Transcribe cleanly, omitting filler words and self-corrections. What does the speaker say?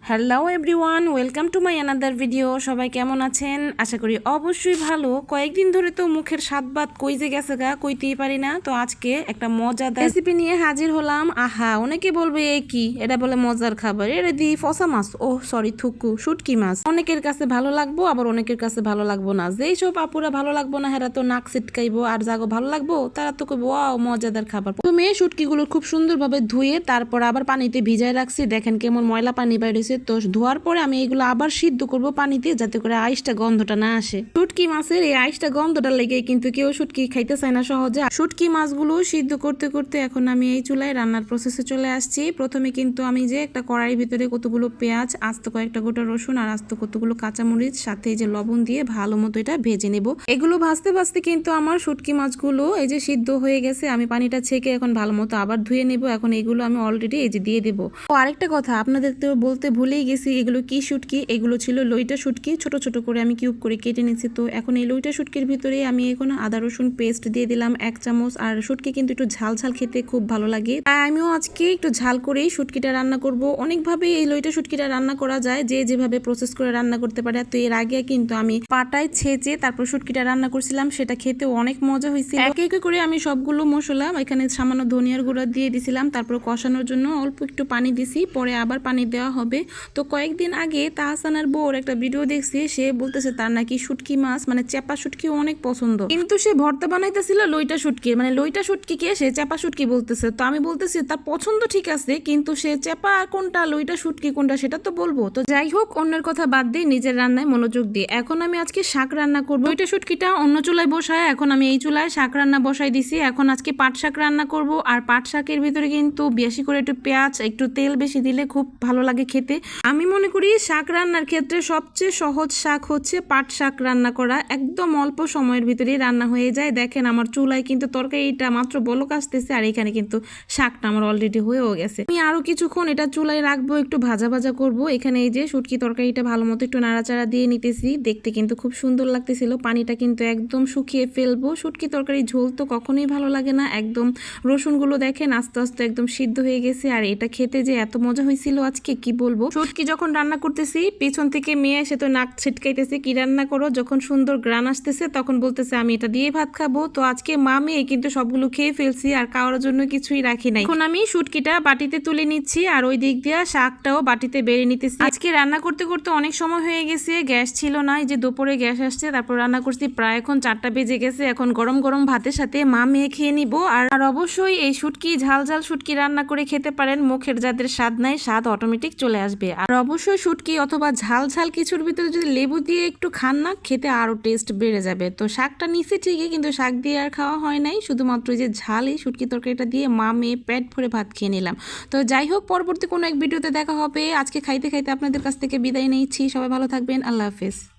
Hello everyone, welcome to my another video. সবাই কেমন আছেন? আশা করি অবশ্যই ভালো। কয়েকদিন ধরে তো মুখের স্বাদ বাদ কই যে গেছে গা, কইতেই পারি না। তো আজকে একটা মজাদার রেসিপি নিয়ে হাজির হলাম। আহা, অনেকে বলবে এ কি, এটা বলে মজার খাবার, এটা দি ফসা মাছ, ও সরি থুকু শুটকি মাছ। অনেকের কাছে ভালো লাগবো, আবার অনেকের কাছে ভালো লাগবো না। যেই সব আপুরা ভালো লাগবো না হেরা তো নাক ছিটকাইবো, আর যাগো ভালো লাগবো তারা তো কইবো ওয়াও মজাদার খাবার। প্রথমে শুটকিগুলো খুব সুন্দরভাবে ধুয়ে তারপর আবার পানিতে ভিজায় রাখছি। দেখেন কেমন ময়লা পানি বাইরেছে। তো ধোয়ার পরে আমি এগুলো আবার সিদ্ধ করব পানিতে, যাতে করে আইসটা গন্ধটা না আসে। শুটকি মাছের এই আইসটা গন্ধটা লেগে কিন্তু কেউ শুটকি খাইতে চায় না সহজে। শুটকি মাছগুলো সিদ্ধ করতে করতে এখন আমি এই চুলায় রান্নার প্রসেসে চলে আসছি। প্রথমে কিন্তু আমি যে একটা কড়াইয়ের ভিতরে কতগুলো পেঁয়াজ, আস্ত কয়েকটা গোটা রসুন আর আস্ত কতগুলো কাঁচামরিচ সাথে এই যে লবণ দিয়ে ভালো মতো এটা ভেজে নেব। এগুলো ভাজতে ভাজতে কিন্তু আমার শুটকি মাছগুলো এই যে সিদ্ধ হয়ে গেছে। আমি পানিটা ছেঁকে এখন ভালো মতো আবার ধুয়ে নেব। এখন এগুলো আমি অলরেডি এই যে দিয়ে দেবো। আরেকটা কথা আপনাদের তো বলতে ভুলেই গেছি, এগুলো কি শুটকি, এগুলো ছিল লইটা শুটকি। ছোট ছোট করে আমি কিউব করে কেটে নিয়েছি। তো এখন এই লইটা শুটকির ভিতরে আমি এখন আদা রসুন পেস্ট দিয়ে দিলাম 1 চামচ। আর শুটকি কিন্তু একটু ঝাল ঝাল খেতে খুব ভালো লাগে, তাই আমিও আজকে একটু ঝাল করেই শুটকিটা রান্না করব। অনেকভাবে এই লইটা শুটকিটা রান্না করা যায়, যে যেভাবে প্রসেস করে রান্না করতে পারে। তো এর আগে কিন্তু আমি পাটায় ছেঁচে তারপর শুটকিটা রান্না করছিলাম, সেটা খেতেও অনেক মজা হয়েছিল। একে একে করে আমি সবগুলো মশলা এখানে সামান্য ধনিয়ার গুঁড়া দিয়ে দিছিলাম, তারপর কষানোর জন্য অল্প একটু পানি দিছি, পরে আবার পানি দেওয়া হবে। তো কয়েকদিন আগে তাহসানের বউর একটা ভিডিও দেখছি, সে বলতেছে তার নাকি শুটকি মাছ মানে চেপা শুটকি অনেক পছন্দ, কিন্তু সে ভর্তা বানাইতেছিল লইটা শুটকি, মানে লইটা শুটকিকে সে চেপা শুটকি বলতেছে। তো আমি বলতেছি তার পছন্দ ঠিক আছে, কিন্তু সে চেপা কোনটা লইটা শুটকি কোনটা সেটা তো বলবো। তো যাই হোক, অন্যের কথা বাদ দিয়ে নিজের রান্নায় মনোযোগ দিয়ে এখন আমি আজকে শাক রান্না করবো। লইটা শুটকিটা অন্য চুলায় বসায় এখন আমি এই চুলায় শাক রান্না বসাই দিছি। এখন আজকে পাট শাক রান্না করব। আর পাট শাকের ভিতরে কিন্তু বেশি করে একটু পেঁয়াজ, একটু তেল বেশি দিলে খুব ভালো লাগে খেতে। আমি মনে করি শাক রান্নার ক্ষেত্রে সবচেয়ে সহজ শাক হচ্ছে পাট শাক রান্না করা। একদম অল্প সময়ের ভিতরেই রান্না হয়ে যায়। দেখেন আমার চুলায় কিন্তু তরকারিটা মাত্র বলক আসতেছে, আর এখানে কিন্তু শাকটা আমার অলরেডি হয়েও গেছে। আমি আরো কিছুক্ষণ এটা চুলায় রাখবো, একটু ভাজা ভাজা করব। এখানে এই যে শুটকি তরকারিটা ভালো মতো একটু নাড়াচাড়া দিয়ে নিতেছি, দেখতে কিন্তু খুব সুন্দর লাগতেছিল। পানিটা কিন্তু একদম শুকিয়ে ফেলবো। শুটকি তরকারি ঝোল তো কখনোই ভালো লাগে না। একদম রসুনগুলো দেখেন আস্তে আস্তে একদম সিদ্ধ হয়ে গেছে। আর এটা খেতে যে এত মজা হয়েছিল আজকে কি বলবো। শুটকি যখন রান্না করতেছি পেছন থেকে মেয়ে এসে তো নাক ছিটকাইতেছে, কি রান্না করো। যখন সুন্দর গ্রান আসতেছে তখন বলতেছে আমি এটা দিয়ে ভাত খাবো। তো আজকে মা মেয়ে কিন্তু সবগুলো খেয়ে ফেলছি, আর খাওয়ার জন্য কিছুই রাখি নাই। এখন আমি শুটকিটা বাটিতে তুলে নিচ্ছি, আর ওই দিক দিয়ে শাকটাও বাটিতে বেড়ে নিতেছি। আজকে রান্না করতে করতে অনেক সময় হয়ে গেছে, গ্যাস ছিল না, এই যে দুপুরে গ্যাস আসছে, তারপর রান্না করছি। প্রায় এখন 4টা বেজে গেছে। এখন গরম গরম ভাতের সাথে মা মেয়ে খেয়ে নিবো। আর অবশ্যই এই শুটকি ঝাল ঝাল শুটকি রান্না করে খেতে পারেন, মুখের যাদের স্বাদ নাই স্বাদ অটোমেটিক চলে আসবে। আর অবশ্যই শুটকি অথবা ঝাল ঝাল কিছুর ভিতরে যদি লেবু দিয়ে একটু খান না, খেতে আরো টেস্ট বেড়ে যাবে। তো শাকটা নিচে ঠিকই, কিন্তু শাক দিয়ে আর খাওয়া হয় নাই, শুধুমাত্র যে ঝাল এই শুটকি তরকারিটা দিয়ে মা মেয়ে পেট ভরে ভাত খেয়ে নিলাম। তো যাই হোক, পরবর্তী কোনো এক ভিডিওতে দেখা হবে। আজকে খাইতে খাইতে আপনাদের কাছ থেকে বিদায় নিচ্ছি। সবাই ভালো থাকবেন, আল্লাহ হাফেজ।